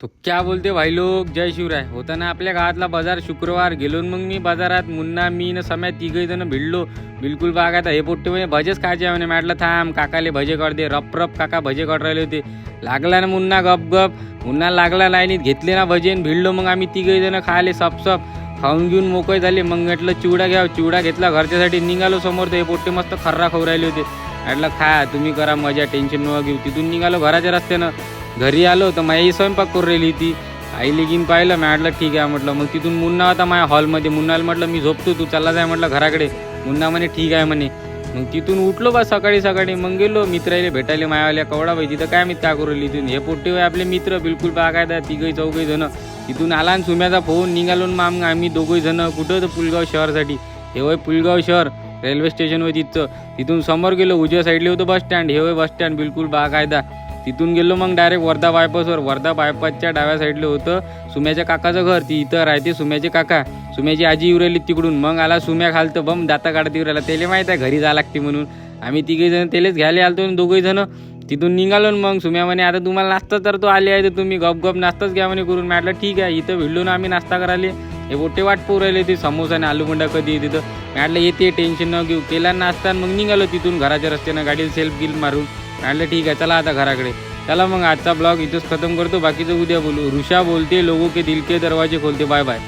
तो क्या बोलते भाई लोग, जय शिवराय. होता ना आपल्या गावातला बाजार शुक्रवार. गेलो न मग मी बाजारात. मुन्ना मी न सम्या तिघही जण भिडलो. बिलकुल बागायता हे पोट्टे म्हणे भजेच खायचे म्हणे. म्हटलं थांब काकाले भजे काढ दे. रप रप काका भजे काढ राहिले होते. लागला ना मुन्ना गप गप. मुन्ना लागला लाईनीत घेतले ना भजे न भिडलो. मग आम्ही तिघही जण खायले सप खाऊन घेऊन मोकळे झाले. मग म्हटलं चिवडा घ्या. चिवडा घेतला घरच्यासाठी. निघालो समोर. तर हे पोट्टे मस्त खर्रा खाऊ राहिले होते. म्हटलं खा तुम्ही करा मजा, टेन्शन नका घेऊ. तिथून निघालो घराच्या रस्त्यानं. घरी आलो तर माझी स्वयंपाक करू राहिली ती. आईले घेऊन पाहिलं. मी म्हटलं ठीक आहे म्हटलं. मग तिथून मुन्ना होता माझ्या हॉलमध्ये. मुन्नाला म्हटलं मी झोपतो, तू चालला जाय म्हटलं घराकडे. मुन्ना म्हणे ठीक आहे म्हणे. मग तिथून उठलो बा सकाळी. मग गेलो मित्राला भेटायला. मायावाल्या कवडा बाई तिथं काय मी काय करू राहिली. तिथून हे पोट्टे होय आपले मित्र बिलकुल बागायदा तिघही चौघही जण. तिथून आला आणि सुम्याचा फोन. निघालो मग आम्ही दोघही जण कुठं होतं पुलगाव शहरसाठी. हे होय पुलगाव शहर रेल्वे स्टेशन होय तिथचं. तिथून समोर गेलो उजव्या साईडला होतं बस स्टँड. हे होय बस स्टँड बिलकुल बागायदा. तिथून गेलो मग डायरेक्ट वर्धा बायपासवर. वर्धा बायपासच्या डाव्या साईडला होतं सुम्याच्या काकाचं घर. ती इथं राहते सुम्याचे काका. सुम्याची आजी येऊ राहिली तिकडून. मग आला सुम्या खालतं बम दाता काढत येऊ राहिला. त्याला माहीत आहे घरी जावं लागते म्हणून. आम्ही तिघही जण त्यालाच घ्यायला आलतो दोघही जण. तिथून निघालो. मग सुम्या म्हणे आता तुम्हाला नाश्ता तर तो आले आहे तर तुम्ही गप नाश्ताच घ्या म्हणे करून. म्हटलं ठीक आहे. इथं भिडलो ना आम्ही नाश्ता करायला. हे मोठे वाट पोर राहिले ते समोसा आणि आलूबंडा कधी तिथं. म्हटलं येते टेन्शन न घेऊ. केला नाश्ता. मग निघालो तिथून घराच्या रस्त्यानं गाडीला सेल्फ गिल मारून. म्हटलं ठीक आहे चला आता घराकडे. चला मग आजचा ब्लॉग इथंच खतम करतो. बाकीचं उद्या बोलू. ऋषा बोलते लोगों के दिल के दरवाजे खोलते. Bye bye.